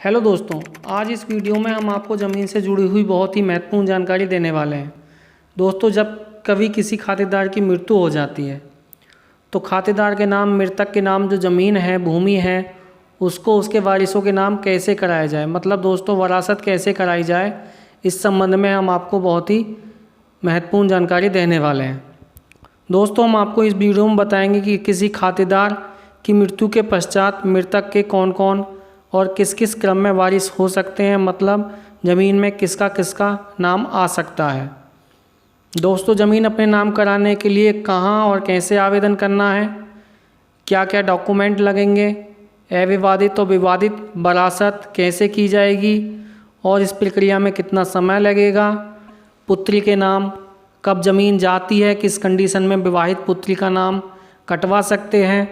Hello दोस्तों, आज इस वीडियो में हम आपको ज़मीन से जुड़ी हुई बहुत ही महत्वपूर्ण जानकारी देने वाले हैं। दोस्तों, जब कभी किसी खातेदार की मृत्यु हो जाती है तो खातेदार के नाम, मृतक के नाम जो ज़मीन है, भूमि है, उसको उसके वारिसों के नाम कैसे कराया जाए, मतलब दोस्तों वरासत कैसे कराई जाए, इस संबंध में हम आपको बहुत ही महत्वपूर्ण जानकारी देने वाले हैं। दोस्तों, हम आपको इस वीडियो में बताएंगे कि किसी खातेदार की मृत्यु के पश्चात मृतक के कौन कौन और किस किस क्रम में वारिस हो सकते हैं, मतलब ज़मीन में किसका किसका नाम आ सकता है। दोस्तों, ज़मीन अपने नाम कराने के लिए कहाँ और कैसे आवेदन करना है, क्या क्या डॉक्यूमेंट लगेंगे, अविवादित और विवादित वरासत कैसे की जाएगी और इस प्रक्रिया में कितना समय लगेगा, पुत्री के नाम कब ज़मीन जाती है, किस कंडीशन में विवाहित पुत्री का नाम कटवा सकते हैं।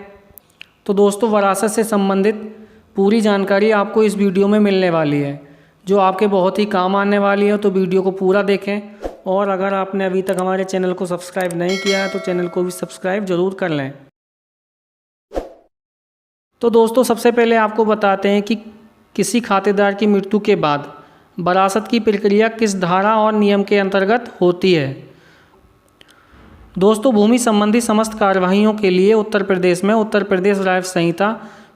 तो दोस्तों, वरासत से संबंधित पूरी जानकारी आपको इस वीडियो में मिलने वाली है, जो आपके बहुत ही काम आने वाली है। तो वीडियो को पूरा देखें, और अगर आपने अभी तक हमारे चैनल को सब्सक्राइब नहीं किया है तो चैनल को भी सब्सक्राइब ज़रूर कर लें। तो दोस्तों, सबसे पहले आपको बताते हैं कि किसी खातेदार की मृत्यु के बाद वरासत की प्रक्रिया किस धारा और नियम के अंतर्गत होती है। दोस्तों, भूमि संबंधी समस्त कार्यवाहियों के लिए उत्तर प्रदेश में उत्तर प्रदेश राज्य संहिता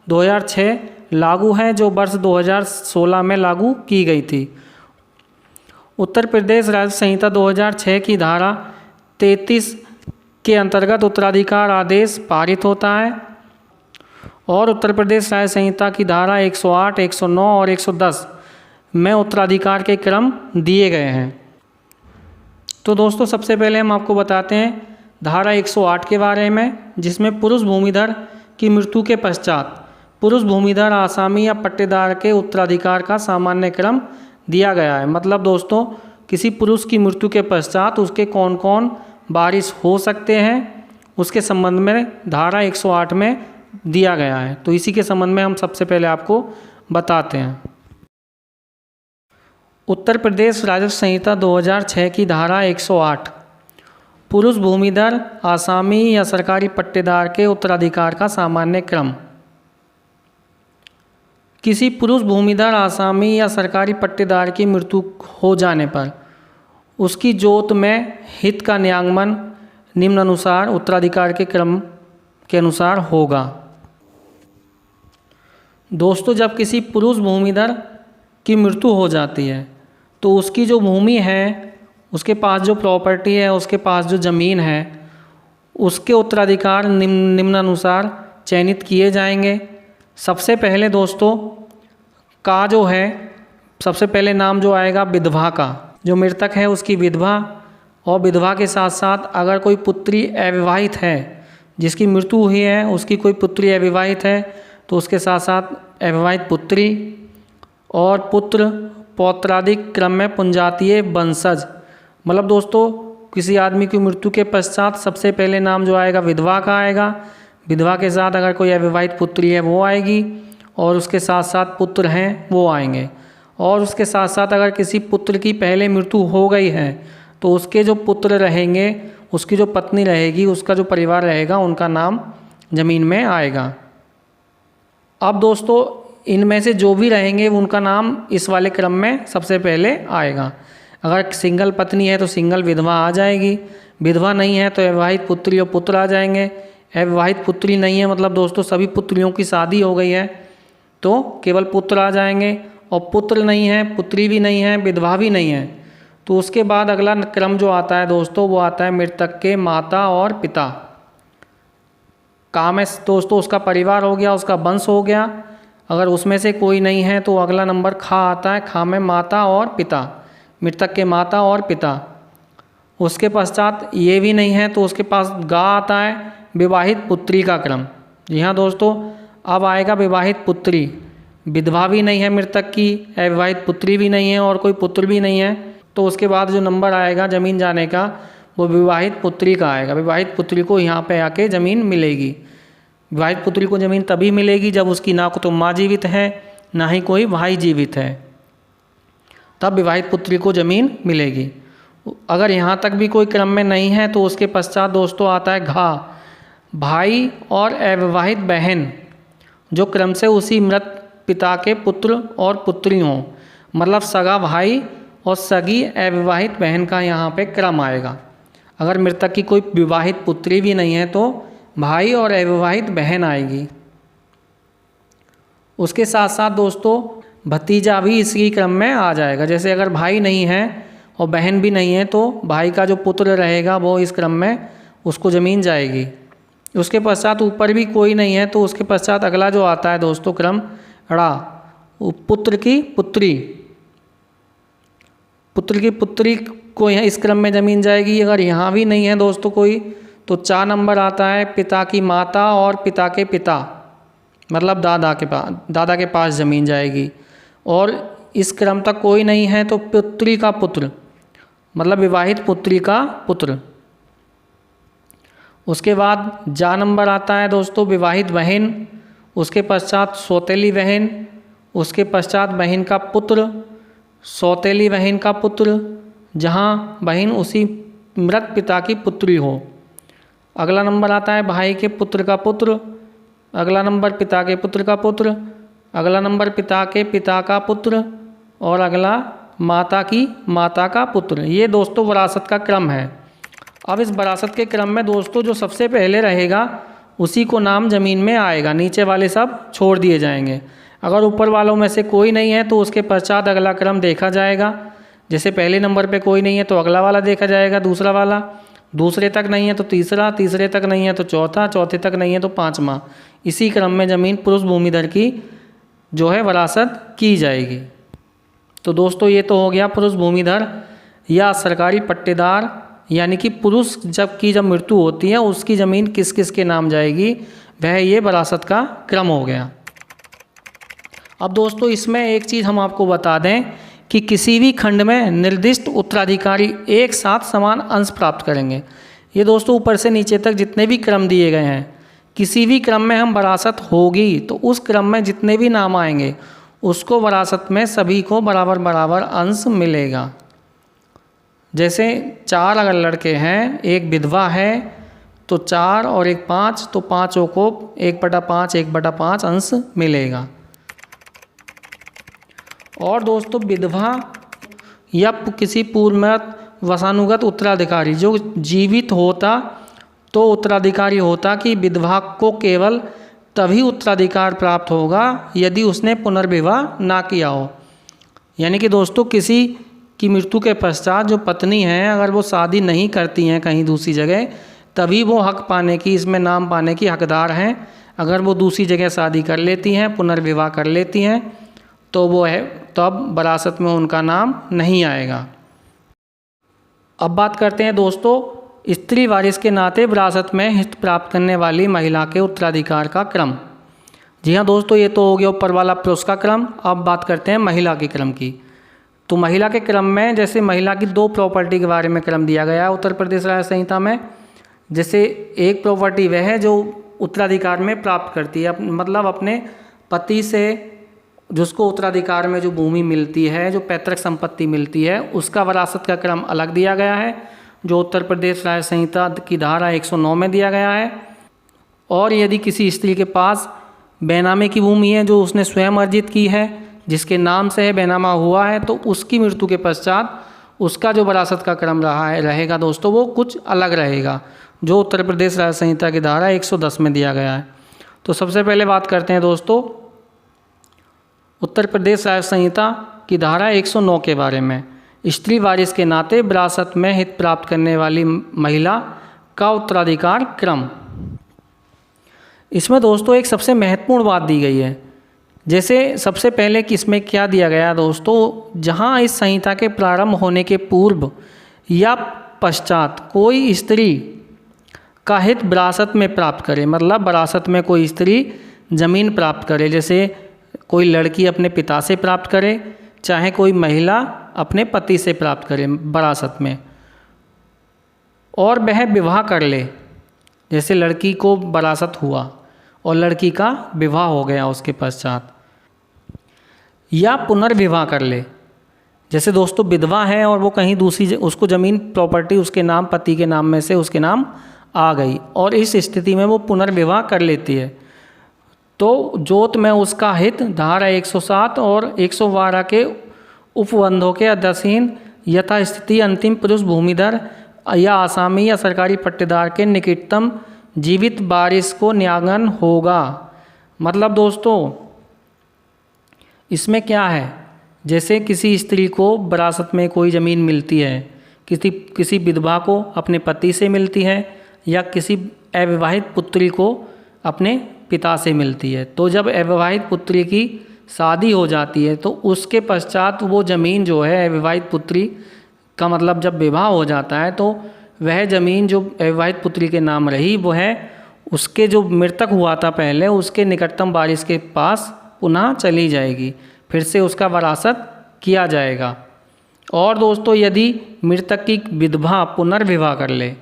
2006 लागू है, जो वर्ष 2016 में लागू की गई थी। उत्तर प्रदेश राज्य संहिता 2006 की धारा 33 के अंतर्गत उत्तराधिकार आदेश पारित होता है, और उत्तर प्रदेश राज्य संहिता की धारा 108, 109 और 110 में उत्तराधिकार के क्रम दिए गए हैं। तो दोस्तों, सबसे पहले हम आपको बताते हैं धारा 108 के बारे में, जिसमें पुरुष भूमिधर की मृत्यु के पश्चात पुरुष भूमिधर आसामी या पट्टेदार के उत्तराधिकार का सामान्य क्रम दिया गया है। मतलब दोस्तों, किसी पुरुष की मृत्यु के पश्चात उसके कौन कौन वारिस हो सकते हैं, उसके संबंध में धारा 108 में दिया गया है। तो इसी के संबंध में हम सबसे पहले आपको बताते हैं। उत्तर प्रदेश राजस्व संहिता 2006 की धारा 108 पुरुष भूमिधर आसामी या सरकारी पट्टेदार के उत्तराधिकार का सामान्य क्रम। किसी पुरुष भूमिधर आसामी या सरकारी पट्टेदार की मृत्यु हो जाने पर उसकी जोत में हित का न्यायमन निम्नानुसार उत्तराधिकार के क्रम के अनुसार होगा। दोस्तों, जब किसी पुरुष भूमिधर की मृत्यु हो जाती है तो उसकी जो भूमि है, उसके पास जो प्रॉपर्टी है, उसके पास जो ज़मीन है, उसके उत्तराधिकार निम्नानुसार चयनित किए जाएंगे। सबसे पहले दोस्तों का जो है, सबसे पहले नाम जो आएगा विधवा का, जो मृतक है उसकी विधवा, और विधवा के साथ साथ अगर कोई पुत्री अविवाहित है, जिसकी मृत्यु हुई है उसकी कोई पुत्री अविवाहित है, तो उसके साथ साथ अविवाहित पुत्री, और पुत्र पौत्रादिक क्रम में पुंजातीय वंशज। मतलब दोस्तों, किसी आदमी की मृत्यु के पश्चात सबसे पहले नाम जो आएगा विधवा का आएगा, विधवा के साथ अगर कोई अविवाहित पुत्री है वो आएगी, और उसके साथ साथ पुत्र हैं वो आएंगे, और उसके साथ साथ अगर किसी पुत्र की पहले मृत्यु हो गई है तो उसके जो पुत्र रहेंगे, उसकी जो पत्नी रहेगी, उसका जो परिवार रहेगा, उनका नाम ज़मीन में आएगा। अब दोस्तों, इनमें से जो भी रहेंगे उनका नाम इस वाले क्रम में सबसे पहले आएगा। अगर सिंगल पत्नी है तो सिंगल विधवा आ जाएगी, विधवा नहीं है तो अविवाहित पुत्री और पुत्र आ जाएंगे। अविवाहित पुत्री नहीं है, मतलब दोस्तों सभी पुत्रियों की शादी हो गई है, तो केवल पुत्र आ जाएंगे, और पुत्र नहीं है, पुत्री भी नहीं है, विधवा भी नहीं है, तो उसके बाद अगला क्रम जो आता है दोस्तों, वो आता है मृतक के माता और पिता। काम है दोस्तों, उसका परिवार हो गया, उसका वंश हो गया। अगर उसमें से कोई नहीं है तो अगला नंबर खा आता है, खा में माता और पिता, मृतक के माता और पिता। उसके पश्चात ये भी नहीं है तो उसके पास गा आता है, विवाहित पुत्री का क्रम। जी हाँ दोस्तों, अब आएगा विवाहित पुत्री, विधवा भी नहीं है मृतक की, अविवाहित पुत्री भी नहीं है और कोई पुत्र भी नहीं है, तो उसके बाद जो नंबर आएगा ज़मीन जाने का वो विवाहित पुत्री का आएगा। विवाहित पुत्री को यहाँ पे आके ज़मीन मिलेगी। विवाहित पुत्री को ज़मीन तभी मिलेगी जब उसकी ना तो माँ जीवित है, ना ही कोई भाई जीवित है, तब विवाहित पुत्री को ज़मीन मिलेगी। अगर यहाँ तक भी कोई क्रम में नहीं है तो उसके पश्चात दोस्तों आता है घा, भाई और अविवाहित बहन, जो क्रम से उसी मृत पिता के पुत्र और पुत्री हों, मतलब सगा भाई और सगी अविवाहित बहन का यहाँ पे क्रम आएगा। अगर मृतक की कोई विवाहित पुत्री भी नहीं है तो भाई और अविवाहित बहन आएगी। उसके साथ साथ दोस्तों भतीजा भी इसी क्रम में आ जाएगा। जैसे अगर भाई नहीं है और बहन भी नहीं है तो भाई का जो पुत्र रहेगा वो इस क्रम में उसको ज़मीन जाएगी। उसके पश्चात ऊपर भी कोई नहीं है तो उसके पश्चात अगला जो आता है दोस्तों क्रम ड़ा, पुत्र की पुत्री, पुत्र की पुत्री को यहाँ इस क्रम में ज़मीन जाएगी। अगर यहाँ भी नहीं है दोस्तों कोई तो 4 नंबर आता है पिता की माता और पिता के पिता, मतलब दादा के पास ज़मीन जाएगी। और इस क्रम तक कोई नहीं है तो पुत्री का पुत्र, मतलब विवाहित पुत्री का पुत्र। उसके बाद जा नंबर आता है दोस्तों विवाहित बहन, उसके पश्चात सौतेली बहन, उसके पश्चात बहन का पुत्र, सौतेली बहन का पुत्र, जहाँ बहन उसी मृत पिता की पुत्री हो। अगला नंबर आता है भाई के पुत्र का पुत्र, अगला नंबर पिता के पुत्र का पुत्र, अगला नंबर पिता के पिता का पुत्र और अगला माता की माता का पुत्र। ये दोस्तों विरासत का क्रम है। अब इस विरासत के क्रम में दोस्तों जो सबसे पहले रहेगा उसी को नाम ज़मीन में आएगा, नीचे वाले सब छोड़ दिए जाएंगे। अगर ऊपर वालों में से कोई नहीं है तो उसके पश्चात अगला क्रम देखा जाएगा। जैसे पहले नंबर पे कोई नहीं है तो अगला वाला देखा जाएगा, दूसरा वाला, दूसरे तक नहीं है तो तीसरा, तीसरे तक नहीं है तो चौथा, चौथे तक नहीं है तो पाँचवा। इसी क्रम में ज़मीन पुरुष भूमिधर की जो है विरासत की जाएगी। तो दोस्तों ये तो हो गया पुरुष भूमिधर या सरकारी पट्टेदार, यानी कि पुरुष जब मृत्यु होती है उसकी ज़मीन किस किस के नाम जाएगी, वह ये विरासत का क्रम हो गया। अब दोस्तों इसमें एक चीज़ हम आपको बता दें कि किसी भी खंड में निर्दिष्ट उत्तराधिकारी एक साथ समान अंश प्राप्त करेंगे। ये दोस्तों ऊपर से नीचे तक जितने भी क्रम दिए गए हैं, किसी भी क्रम में हम विरासत होगी तो उस क्रम में जितने भी नाम आएंगे उसको विरासत में सभी को बराबर बराबर अंश मिलेगा। जैसे 4 अगर लड़के हैं, एक विधवा है तो 4 और 1 5, तो पाँचों को 1/5 1/5 अंश मिलेगा। और दोस्तों विधवा या किसी पूर्वमत वसानुगत उत्तराधिकारी जो जीवित होता तो उत्तराधिकारी होता कि विधवा को केवल तभी उत्तराधिकार प्राप्त होगा यदि उसने पुनर्विवाह ना किया हो। यानी कि दोस्तों किसी की मृत्यु के पश्चात जो पत्नी हैं अगर वो शादी नहीं करती हैं कहीं दूसरी जगह, तभी वो हक पाने की, इसमें नाम पाने की हकदार हैं। अगर वो दूसरी जगह शादी कर लेती हैं, पुनर्विवाह कर लेती हैं तो वो है तब विरासत में उनका नाम नहीं आएगा। अब बात करते हैं दोस्तों स्त्री वारिस के नाते विरासत में हित प्राप्त करने वाली महिला के उत्तराधिकार का क्रम। जी हाँ दोस्तों, ये तो हो गया ऊपर वाला पुरुष का क्रम। अब बात करते हैं महिला के क्रम की। तो महिला के क्रम में जैसे महिला की 2 प्रॉपर्टी के बारे में क्रम दिया गया है उत्तर प्रदेश राज्य संहिता में। जैसे एक प्रॉपर्टी वह है जो उत्तराधिकार में प्राप्त करती है, मतलब अपने पति से जिसको उत्तराधिकार में जो भूमि मिलती है, जो पैतृक संपत्ति मिलती है, उसका विरासत का क्रम अलग दिया गया है जो उत्तर प्रदेश राज्य संहिता की धारा 109 में दिया गया है। और यदि किसी स्त्री के पास बेनामे की भूमि है जो उसने स्वयं अर्जित की है, जिसके नाम से है बेनामा हुआ है, तो उसकी मृत्यु के पश्चात उसका जो विरासत का क्रम रहेगा दोस्तों वो कुछ अलग रहेगा जो उत्तर प्रदेश राज्य संहिता की धारा 110 में दिया गया है। तो सबसे पहले बात करते हैं दोस्तों उत्तर प्रदेश राज्य संहिता की धारा 109 के बारे में। स्त्री वारिस के नाते विरासत में हित प्राप्त करने वाली महिला का उत्तराधिकार क्रम। इसमें दोस्तों एक सबसे महत्वपूर्ण बात दी गई है। जैसे सबसे पहले कि इसमें क्या दिया गया दोस्तों, जहां इस संहिता के प्रारंभ होने के पूर्व या पश्चात कोई स्त्री का हित विरासत में प्राप्त करे, मतलब विरासत में कोई स्त्री जमीन प्राप्त करे, जैसे कोई लड़की अपने पिता से प्राप्त करे, चाहे कोई महिला अपने पति से प्राप्त करे विरासत में, और वह विवाह कर ले, जैसे लड़की को विरासत हुआ और लड़की का विवाह हो गया उसके पश्चात, या पुनर्विवाह कर ले, जैसे दोस्तों विधवा है और वो कहीं दूसरी उसको ज़मीन प्रॉपर्टी उसके नाम पति के नाम में से उसके नाम आ गई और इस स्थिति में वो पुनर्विवाह कर लेती है, तो जोत में उसका हित धारा 107 और 112 के उपबंधों के अधीन यथास्थिति अंतिम पुरुष भूमिधर या आसामी या सरकारी पट्टेदार के निकटतम जीवित वारिस को न्यागन होगा। मतलब दोस्तों इसमें क्या है, जैसे किसी स्त्री को विरासत में कोई ज़मीन मिलती है, किसी विधवा को अपने पति से मिलती है या किसी अविवाहित पुत्री को अपने पिता से मिलती है। तो जब अविवाहित पुत्री की शादी हो जाती है तो उसके पश्चात वो ज़मीन जो है, अविवाहित पुत्री का मतलब जब विवाह हो जाता है तो वह ज़मीन जो अविवाहित पुत्री के नाम रही वो है उसके जो मृतक हुआ था पहले उसके निकटतम वारिस के पास पुनः चली जाएगी, फिर से उसका वरासत किया जाएगा। और दोस्तों यदि मृतक की विधवा पुनर्विवाह कर ले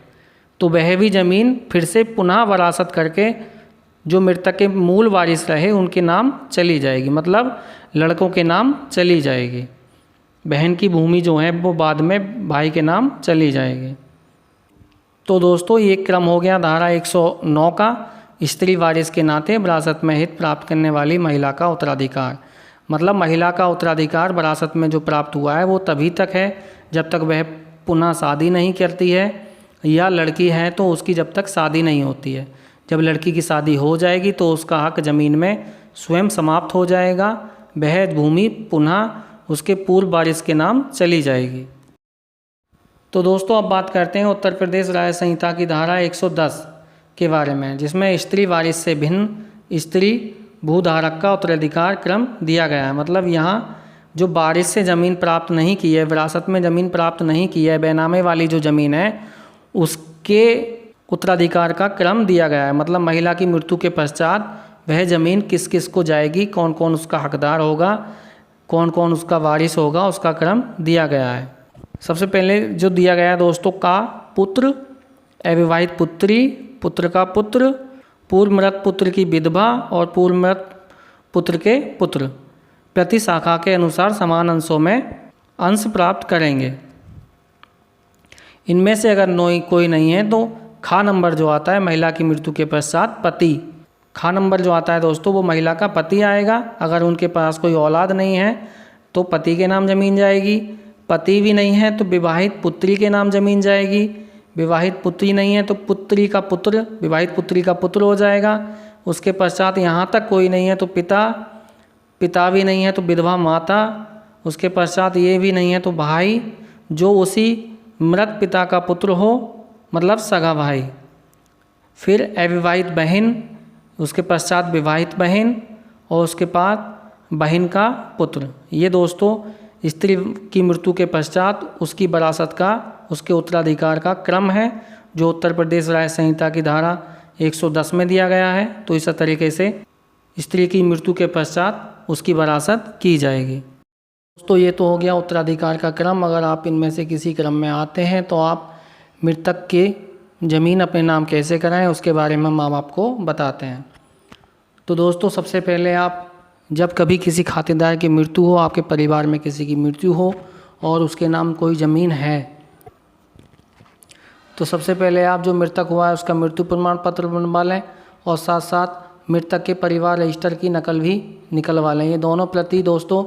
तो वह भी ज़मीन फिर से पुनः वरासत करके जो मृतक के मूल वारिस रहे उनके नाम चली जाएगी, मतलब लड़कों के नाम चली जाएगी। बहन की भूमि जो है वो बाद में भाई के नाम चली जाएगी। तो दोस्तों ये क्रम हो गया धारा 109 का, स्त्री वारिस के नाते विरासत में हित प्राप्त करने वाली महिला का उत्तराधिकार। मतलब महिला का उत्तराधिकार विरासत में जो प्राप्त हुआ है वो तभी तक है जब तक वह पुनः शादी नहीं करती है, या लड़की है तो उसकी जब तक शादी नहीं होती है। जब लड़की की शादी हो जाएगी तो उसका हक ज़मीन में स्वयं समाप्त हो जाएगा, वह भूमि पुनः उसके पूर्व वारिस के नाम चली जाएगी। तो दोस्तों अब बात करते हैं उत्तर प्रदेश राज्य संहिता की धारा 110 के बारे में, जिसमें स्त्री वारिस से भिन्न स्त्री भूधारक का उत्तराधिकार क्रम दिया गया है। मतलब यहाँ जो वारिस से ज़मीन प्राप्त नहीं की है, विरासत में ज़मीन प्राप्त नहीं की है, बेनामे वाली जो ज़मीन है उसके उत्तराधिकार का क्रम दिया गया है। मतलब महिला की मृत्यु के पश्चात वह ज़मीन किस किस को जाएगी, कौन कौन उसका हकदार होगा, कौन कौन उसका वारिस होगा, उसका क्रम दिया गया है। सबसे पहले जो दिया गया है दोस्तों, का पुत्र, अविवाहित पुत्री, पुत्र का पुत्र, पूर्व मृत पुत्र की विधवा और पूर्व मृत पुत्र के पुत्र प्रति शाखा के अनुसार समान अंशों में अंश प्राप्त करेंगे। इनमें से अगर कोई नहीं है तो खा नंबर जो आता है महिला की मृत्यु के पश्चात पति, खा नंबर जो आता है दोस्तों वो महिला का पति आएगा। अगर उनके पास कोई औलाद नहीं है तो पति के नाम ज़मीन जाएगी, पति भी नहीं है तो विवाहित पुत्री के नाम ज़मीन जाएगी, विवाहित पुत्री नहीं है तो पुत्री का पुत्र, विवाहित पुत्री का पुत्र हो जाएगा। उसके पश्चात यहाँ तक कोई नहीं है तो पिता, पिता भी नहीं है तो विधवा माता, उसके पश्चात ये भी नहीं है तो भाई जो उसी मृत पिता का पुत्र हो, मतलब सगा भाई, फिर अविवाहित बहन, उसके पश्चात विवाहित बहन और उसके बाद बहन का पुत्र। ये दोस्तों स्त्री की मृत्यु के पश्चात उसकी विरासत का, उसके उत्तराधिकार का क्रम है जो उत्तर प्रदेश राज्य संहिता की धारा 110 में दिया गया है। तो इस तरीके से स्त्री की मृत्यु के पश्चात उसकी विरासत की जाएगी। दोस्तों ये तो हो गया उत्तराधिकार का क्रम। अगर आप इनमें से किसी क्रम में आते हैं तो आप मृतक के ज़मीन अपने नाम कैसे कराएं उसके बारे में हम आपको बताते हैं। तो दोस्तों सबसे पहले आप जब कभी किसी खातेदार की मृत्यु हो, आपके परिवार में किसी की मृत्यु हो और उसके नाम कोई ज़मीन है, तो सबसे पहले आप जो मृतक हुआ है उसका मृत्यु प्रमाण पत्र बनवा लें और साथ साथ मृतक के परिवार रजिस्टर की नकल भी निकलवा लें। ये दोनों प्रति दोस्तों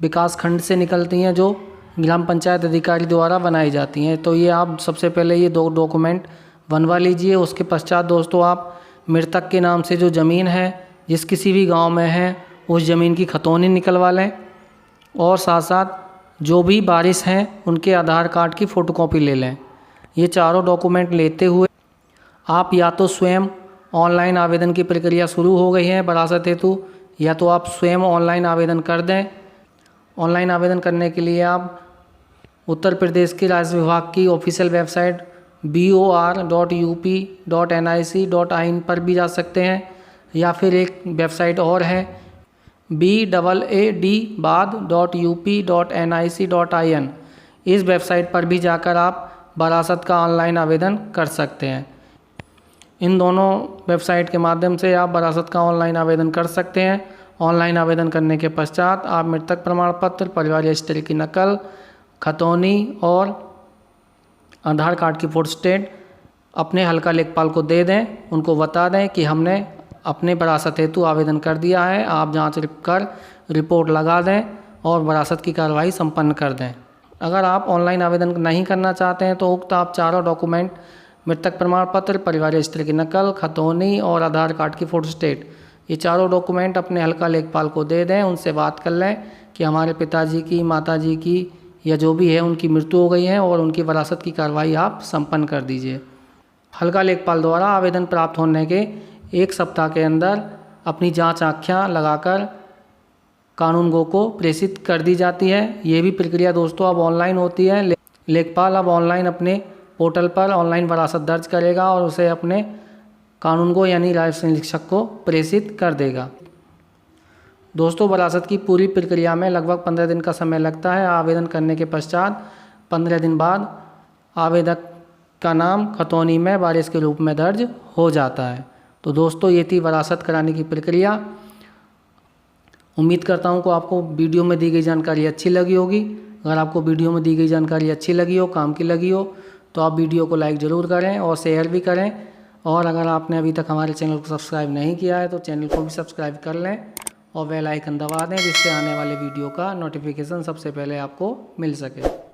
विकास खंड से निकलती हैं जो ग्राम पंचायत अधिकारी द्वारा बनाई जाती हैं। तो ये आप सबसे पहले ये दो डॉक्यूमेंट बनवा लीजिए। उसके पश्चात दोस्तों आप मृतक के नाम से जो ज़मीन है जिस किसी भी गांव में है उस ज़मीन की खतौनी निकलवा लें और साथ साथ जो भी वारिस हैं उनके आधार कार्ड की फ़ोटोकॉपी ले लें। ये चारों डॉक्यूमेंट लेते हुए आप या तो स्वयं ऑनलाइन आवेदन की प्रक्रिया शुरू हो गई है विरासत हेतु, या तो आप स्वयं ऑनलाइन आवेदन कर दें। ऑनलाइन आवेदन करने के लिए आप उत्तर प्रदेश के राज्य विभाग की ऑफिशियल वेबसाइट bor.up.nic.in पर भी जा सकते हैं, या फिर एक वेबसाइट और है BAAD.up.nic.in। इस वेबसाइट पर भी जाकर आप विरासत का ऑनलाइन आवेदन कर सकते हैं। इन दोनों वेबसाइट के माध्यम से आप विरासत का ऑनलाइन आवेदन कर सकते हैं। ऑनलाइन आवेदन करने के पश्चात आप मृतक प्रमाण पत्र, परिवार रजिस्टर की नकल, खतौनी और आधार कार्ड की फोटोस्टेट अपने हल्का लेखपाल को दे दें। उनको बता दें कि हमने अपने वरासत हेतु आवेदन कर दिया है, आप जांच कर रिपोर्ट लगा दें और वरासत की कार्रवाई संपन्न कर दें। अगर आप ऑनलाइन आवेदन नहीं करना चाहते हैं तो उक्त आप चारों डॉक्यूमेंट, मृतक प्रमाण पत्र, परिवार रजिस्टर की नकल, खतौनी और आधार कार्ड की फोटोस्टेट, ये चारों डॉक्यूमेंट अपने हल्का लेखपाल को दे दें। उनसे बात कर लें कि हमारे पिताजी की, माताजी की या जो भी है उनकी मृत्यु हो गई है और उनकी वरासत की कार्रवाई आप संपन्न कर दीजिए। हल्का लेखपाल द्वारा आवेदन प्राप्त होने के 1 सप्ताह के अंदर अपनी जांच आख्या लगाकर कानूनगो को प्रेषित कर दी जाती है। ये भी प्रक्रिया दोस्तों अब ऑनलाइन होती है। लेखपाल अब ऑनलाइन अपने पोर्टल पर ऑनलाइन वरासत दर्ज करेगा और उसे अपने कानूनगो यानी राजस्व निरीक्षक को प्रेषित कर देगा। दोस्तों, वरासत की पूरी प्रक्रिया में लगभग 15 दिन का समय लगता है। आवेदन करने के पश्चात 15 दिन बाद आवेदक का नाम खतौनी में वारिस के रूप में दर्ज हो जाता है। तो दोस्तों, ये थी वरासत कराने की प्रक्रिया। उम्मीद करता हूँ कि आपको वीडियो में दी गई जानकारी अच्छी लगी होगी। अगर आपको वीडियो में दी गई जानकारी अच्छी लगी हो, काम की लगी हो, तो आप वीडियो को लाइक ज़रूर करें और शेयर भी करें। और अगर आपने अभी तक हमारे चैनल को सब्सक्राइब नहीं किया है तो चैनल को भी सब्सक्राइब कर लें और बेल आइकन दबा दें, जिससे आने वाले वीडियो का नोटिफिकेशन सबसे पहले आपको मिल सके।